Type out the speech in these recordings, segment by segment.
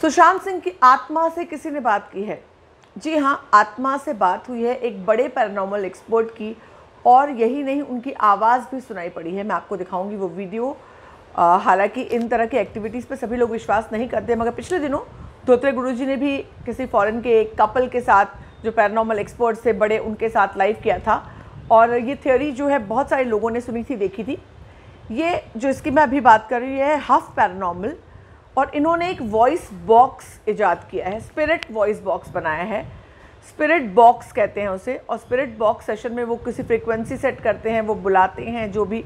सुशांत सिंह की आत्मा से किसी ने बात की है? जी हाँ, आत्मा से बात हुई है एक बड़े पैरानॉर्मल एक्सपर्ट की, और यही नहीं, उनकी आवाज़ भी सुनाई पड़ी है। मैं आपको दिखाऊंगी वो वीडियो। हालांकि इन तरह की एक्टिविटीज़ पे सभी लोग विश्वास नहीं करते, मगर पिछले दिनों धोत्रे गुरुजी ने भी किसी फॉरेन के एक कपल के साथ, जो पैरानॉर्मल एक्सपर्ट से बड़े, उनके साथ लाइव किया था, और ये थ्योरी जो है बहुत सारे लोगों ने सुनी थी, देखी थी। ये जो इसकी मैं अभी बात कर रही है हफ पैरानॉर्मल, और इन्होंने एक वॉइस बॉक्स इजाद किया है, स्पिरिट वॉइस बॉक्स बनाया है। स्पिरिट बॉक्स कहते हैं उसे। और स्पिरिट बॉक्स सेशन में वो किसी फ्रीक्वेंसी सेट करते हैं, वो बुलाते हैं, जो भी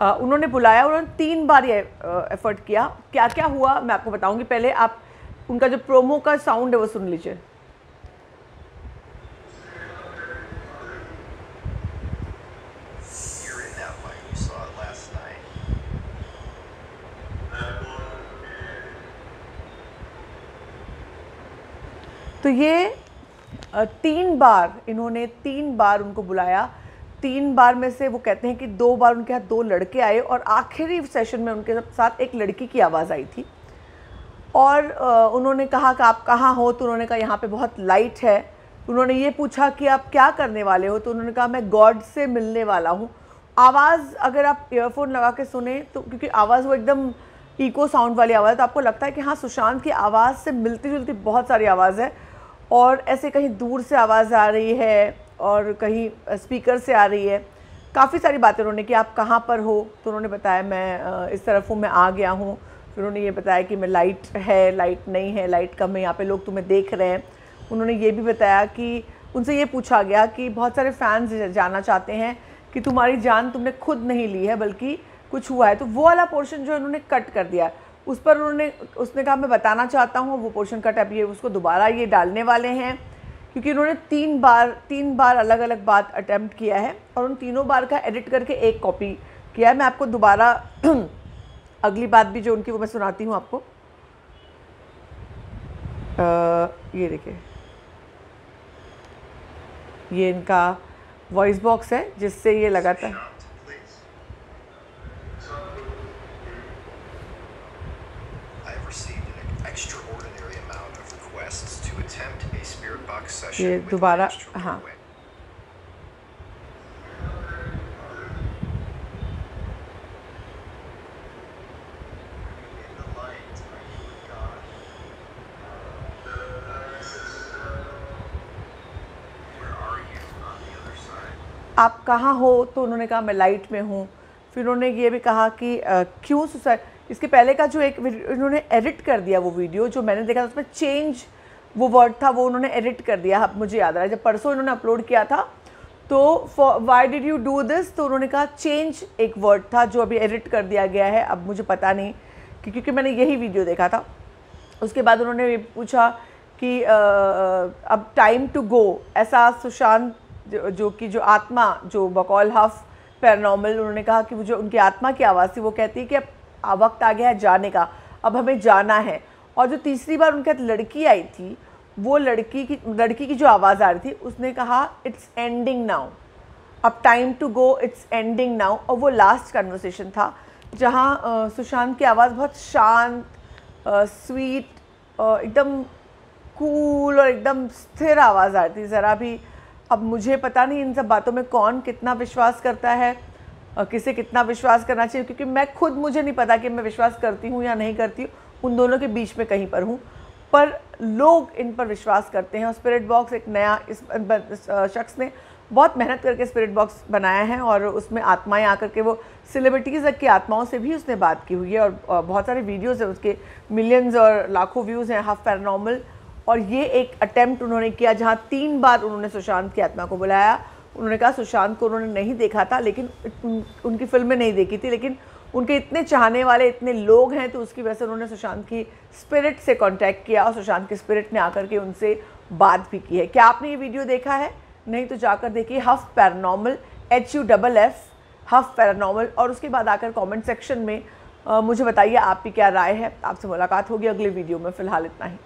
उन्होंने बुलाया। उन्होंने 3 बार ये एफर्ट किया। क्या क्या हुआ मैं आपको बताऊंगी। पहले आप उनका जो प्रोमो का साउंड है वो सुन लीजिए। तो ये 3 बार इन्होंने 3 बार उनको बुलाया। 3 बार में से वो कहते हैं कि 2 बार उनके हाथ 2 लड़के आए, और आखिरी सेशन में उनके साथ एक लड़की की आवाज़ आई थी। और उन्होंने कहा कि आप कहाँ हो? तो उन्होंने कहा यहाँ पे बहुत लाइट है। उन्होंने ये पूछा कि आप क्या करने वाले हो? तो उन्होंने कहा मैं गॉड से मिलने वाला हूँ। आवाज़ अगर आप ईयरफोन लगा के सुने तो, क्योंकि आवाज़ वो एकदम इको साउंड वाली आवाज़ है, तो आपको लगता है कि हाँ, सुशांत की आवाज़ से मिलती जुलती बहुत सारी आवाज़ है। और ऐसे कहीं दूर से आवाज़ आ रही है, और कहीं स्पीकर से आ रही है। काफ़ी सारी बातें उन्होंने कि आप कहाँ पर हो? तो उन्होंने बताया मैं इस तरफ हूँ, मैं आ गया हूँ। फिर उन्होंने ये बताया कि मैं लाइट है, लाइट नहीं है, लाइट कम है, यहाँ पे लोग तुम्हें देख रहे हैं। उन्होंने ये भी बताया कि उनसे ये पूछा गया कि बहुत सारे फैंस जानना चाहते हैं कि तुम्हारी जान तुमने खुद नहीं ली है, बल्कि कुछ हुआ है। तो वो वाला पोर्शन जो उन्होंने कट कर दिया, उस पर उसने कहा मैं बताना चाहता हूँ, वो पोर्शन कट। अब ये उसको दोबारा ये डालने वाले हैं, क्योंकि उन्होंने 3 बार अलग अलग बात अटैम्प्ट किया है, और उन तीनों बार का एडिट करके एक कॉपी किया है। मैं आपको दोबारा अगली बात भी जो उनकी वो मैं सुनाती हूँ आपको। ये देखिए, ये इनका वॉइस बॉक्स है जिससे ये लगातार ये दोबारा, हाँ, आप कहाँ हो? तो उन्होंने कहा मैं लाइट में हूँ। फिर उन्होंने ये भी कहा कि क्यों सुसाइड। इसके पहले का जो एक इन्होंने एडिट कर दिया, वो वीडियो जो मैंने देखा उसमें चेंज वो वर्ड था, वो उन्होंने एडिट कर दिया। अब मुझे याद आ रहा है, जब परसों इन्होंने अपलोड किया था तो why did you do this, तो उन्होंने कहा चेंज एक वर्ड था जो अभी एडिट कर दिया गया है। अब मुझे पता नहीं क्योंकि मैंने यही वीडियो देखा था। उसके बाद उन्होंने पूछा कि अब टाइम टू गो, ऐसा सुशांत जो आत्मा, जो बकौल हफ पैरानॉर्मल, उन्होंने कहा कि वो जो उनकी आत्मा की आवाज़ थी वो कहती है कि अब वक्त आ गया है जाने का, अब हमें जाना है। और जो तीसरी बार उनके साथ लड़की आई थी, वो लड़की की जो आवाज़ आ रही थी, उसने कहा इट्स एंडिंग नाउ, अब time to go, it's ending now. और वो लास्ट कन्वर्सेशन था जहाँ सुशांत की आवाज़ बहुत शांत, स्वीट, एकदम कूल और एकदम स्थिर आवाज़ आ रही थी। ज़रा भी, अब मुझे पता नहीं इन सब बातों में कौन कितना विश्वास करता है, किसे कितना विश्वास करना चाहिए, क्योंकि मैं खुद, मुझे नहीं पता कि मैं विश्वास करती हूँ या नहीं करती हूँ, उन दोनों के बीच में कहीं पर हूँ। पर लोग इन पर विश्वास करते हैं। और स्पिरिट बॉक्स एक नया, इस शख्स ने बहुत मेहनत करके स्पिरिट बॉक्स बनाया है, और उसमें आत्माएं आकर के, वो सेलिब्रिटीज़ की आत्माओं से भी उसने बात की हुई है, और बहुत सारे वीडियोस हैं उसके, मिलियंस और लाखों व्यूज़ हैं हफ पैरानॉर्मल। और ये एक अटेम्प्ट उन्होंने किया जहाँ 3 बार उन्होंने सुशांत की आत्मा को बुलाया। उन्होंने कहा सुशांत को उन्होंने नहीं देखा था, लेकिन उनकी फिल्में नहीं देखी थी, लेकिन उनके इतने चाहने वाले इतने लोग हैं, तो उसकी वजह से उन्होंने सुशांत की स्पिरिट से कांटेक्ट किया, और सुशांत की स्पिरिट ने आकर के उनसे बात भी की है। क्या आपने ये वीडियो देखा है? नहीं तो जाकर देखिए हफ पैरानॉर्मल, HUFF हफ पैरानॉर्मल, और उसके बाद आकर कमेंट सेक्शन में मुझे बताइए आपकी क्या राय है। आपसे मुलाकात होगी अगले वीडियो में। फ़िलहाल इतना ही।